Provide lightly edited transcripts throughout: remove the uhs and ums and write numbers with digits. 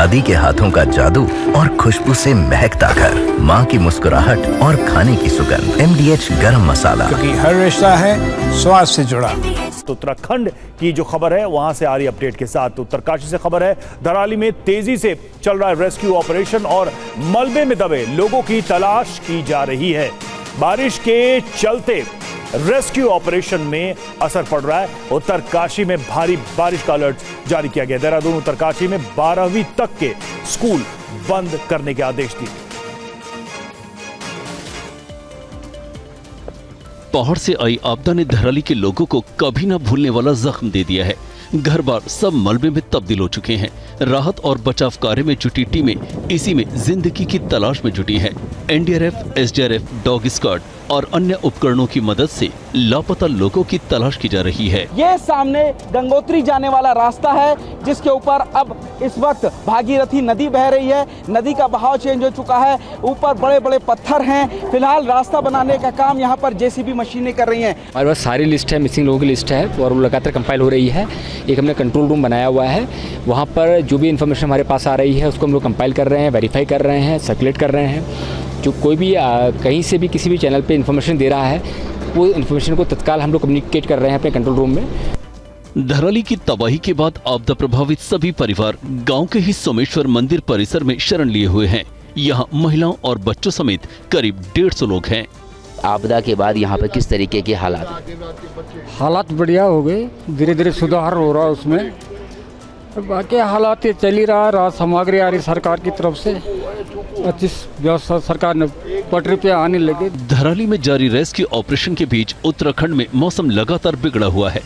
दादी के हाथों का जादू और खुशबू से महकता घर, माँ की मुस्कुराहट और खाने की सुगंध। MDH गरम मसाला, क्योंकि हर रिश्ता है स्वाद से जुड़ा। तो उत्तराखंड की जो खबर है वहां से आ रही अपडेट के साथ उत्तरकाशी से खबर है। धराली में तेजी से चल रहा है रेस्क्यू ऑपरेशन और मलबे में दबे लोगों की तलाश की जा रही है। बारिश के चलते रेस्क्यू ऑपरेशन में असर पड़ रहा है। उत्तरकाशी में भारी बारिश का अलर्ट जारी किया गया। देहरादून उत्तरकाशी में 12वीं तक के स्कूल बंद करने के आदेश दिए। पहाड़ से आई आपदा ने धराली के लोगों को कभी न भूलने वाला जख्म दे दिया है। घर बार सब मलबे में तब्दील हो चुके हैं। राहत और बचाव कार्य में जुटी टीमें इसी में जिंदगी की तलाश में जुटी हैं। NDRF, SDRF, डॉग स्क्वाड और अन्य उपकरणों की मदद से लापता लोगों की तलाश की जा रही है। ये सामने गंगोत्री जाने वाला रास्ता है जिसके ऊपर अब इस वक्त भागीरथी नदी बह रही है। नदी का बहाव चेंज हो चुका है, ऊपर बड़े बड़े पत्थर हैं। फिलहाल रास्ता बनाने का काम यहाँ पर JCB मशीनें कर रही हैं। हमारे पास सारी लिस्ट है, मिसिंग लोगों की लिस्ट है और वो लगातार कंपाइल हो रही है। एक हमने कंट्रोल रूम बनाया हुआ है, वहाँ पर जो भी इन्फॉर्मेशन हमारे पास आ रही है उसको हम लोग कंपाइल कर रहे हैं, वेरीफाई कर रहे हैं, सर्कुलेट कर रहे हैं। जो कोई भी कहीं से भी किसी भी चैनल पे इन्फॉर्मेशन दे रहा है वो इन्फॉर्मेशन को तत्काल हम लोग कम्युनिकेट कर रहे हैं अपने कंट्रोल रूम में। धराली की तबाही के बाद आपदा प्रभावित सभी परिवार गांव के ही सोमेश्वर मंदिर परिसर में शरण लिए हुए हैं। यहाँ महिलाओं और बच्चों समेत करीब 150 लोग हैं। आपदा के बाद यहाँ पर किस तरीके के हालात बढ़िया हो गए, धीरे धीरे सुधार हो रहा है उसमें। बाकी हालात ये चल ही रहा है। राहत सामग्री आ रही सरकार की तरफ से, अच्छी व्यवस्था सरकार ने पटरी पे आने लगे। धराली में जारी रेस्क्यू ऑपरेशन के बीच उत्तराखंड में मौसम लगातार बिगड़ा हुआ है।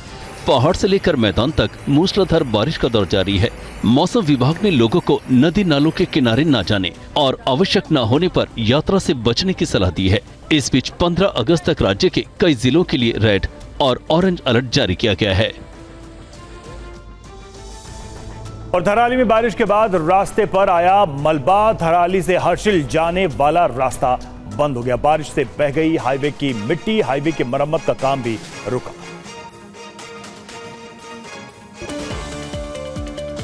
पहाड़ से लेकर मैदान तक मूसलाधार बारिश का दौर जारी है। मौसम विभाग ने लोगों को नदी नालों के किनारे न जाने और आवश्यक न होने पर यात्रा से बचने की सलाह दी है। इस बीच 15 अगस्त तक राज्य के कई जिलों के लिए रेड और ऑरेंज अलर्ट जारी किया गया है। और धराली में बारिश के बाद रास्ते पर आया मलबा। धराली से हर्षिल जाने वाला रास्ता बंद हो गया। बारिश से बह गई हाईवे की मिट्टी। हाईवे की मरम्मत का काम भी रुका।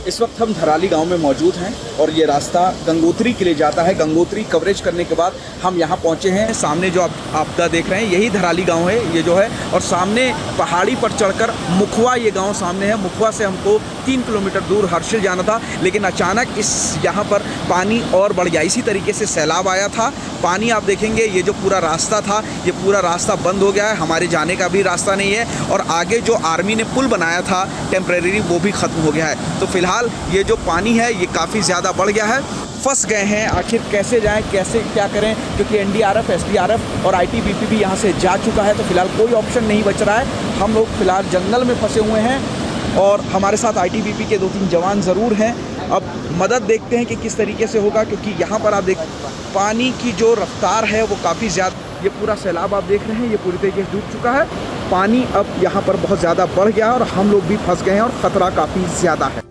इस वक्त हम धराली गांव में मौजूद हैं और ये रास्ता गंगोत्री के लिए जाता है। गंगोत्री कवरेज करने के बाद हम यहाँ पहुँचे हैं। सामने जो आप आपदा देख रहे हैं यही धराली गांव है ये जो है, और सामने पहाड़ी पर चढ़कर मुखवा ये गांव सामने है। मुखवा से हमको 3 किलोमीटर दूर हर्षिल जाना था, लेकिन अचानक इस यहाँ पर पानी और बढ़ गया। इसी तरीके से सैलाब आया था। पानी आप देखेंगे ये जो पूरा रास्ता था ये पूरा रास्ता बंद हो गया है। हमारे जाने का भी रास्ता नहीं है और आगे जो आर्मी ने पुल बनाया था टेम्परेरी वो भी ख़त्म हो गया है। तो फिलहाल ये जो पानी है ये काफ़ी ज़्यादा बढ़ गया है। फंस गए हैं, आखिर कैसे जाएं, कैसे क्या करें, क्योंकि NDRF, SDRF और ITBP भी यहाँ से जा चुका है। तो फिलहाल कोई ऑप्शन नहीं बच रहा है। हम लोग फिलहाल जंगल में फंसे हुए हैं और हमारे साथ ITBP के 2-3 जवान ज़रूर हैं। अब मदद देखते हैं कि किस तरीके से होगा, क्योंकि यहाँ पर आप देख पानी की जो रफ्तार है वो काफ़ी ज़्यादा। ये पूरा सैलाब आप देख रहे हैं ये पूरी तरीके से डूब चुका है। पानी अब यहाँ पर बहुत ज़्यादा बढ़ गया है और हम लोग भी फंस गए हैं और ख़तरा काफ़ी ज़्यादा है।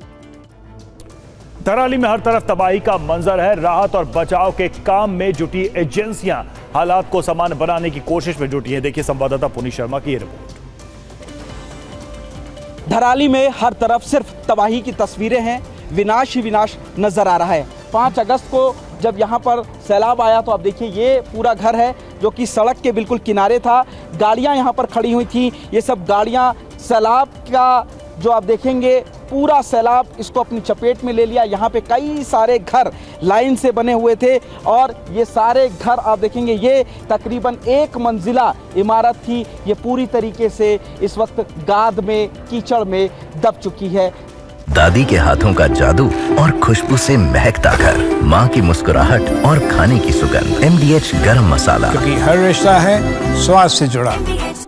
धराली में हर तरफ तबाही का मंजर है। राहत और बचाव के काम में जुटी एजेंसियां हालात को सामान्य बनाने की कोशिश में जुटी है। देखिए संवाददाता पुनीत शर्मा की ये रिपोर्ट। धराली में हर तरफ सिर्फ तबाही की तस्वीरें हैं, विनाश ही विनाश नजर आ रहा है। 5 अगस्त को जब यहाँ पर सैलाब आया तो आप देखिए ये पूरा घर है जो कि सड़क के बिल्कुल किनारे था। गाड़ियाँ यहाँ पर खड़ी हुई थी। ये सब गाड़ियाँ सैलाब का जो आप देखेंगे पूरा सैलाब इसको अपनी चपेट में ले लिया। यहाँ पे कई सारे घर लाइन से बने हुए थे और ये सारे घर आप देखेंगे ये तकरीबन 1 मंजिला इमारत थी। ये पूरी तरीके से इस वक्त गाद में, कीचड़ में दब चुकी है। दादी के हाथों का जादू और खुशबू से महकता घर, माँ की मुस्कुराहट और खाने की सुगंध। MDH गरम मसाला, क्योंकि हर रिश्ता है स्वाद से जुड़ा।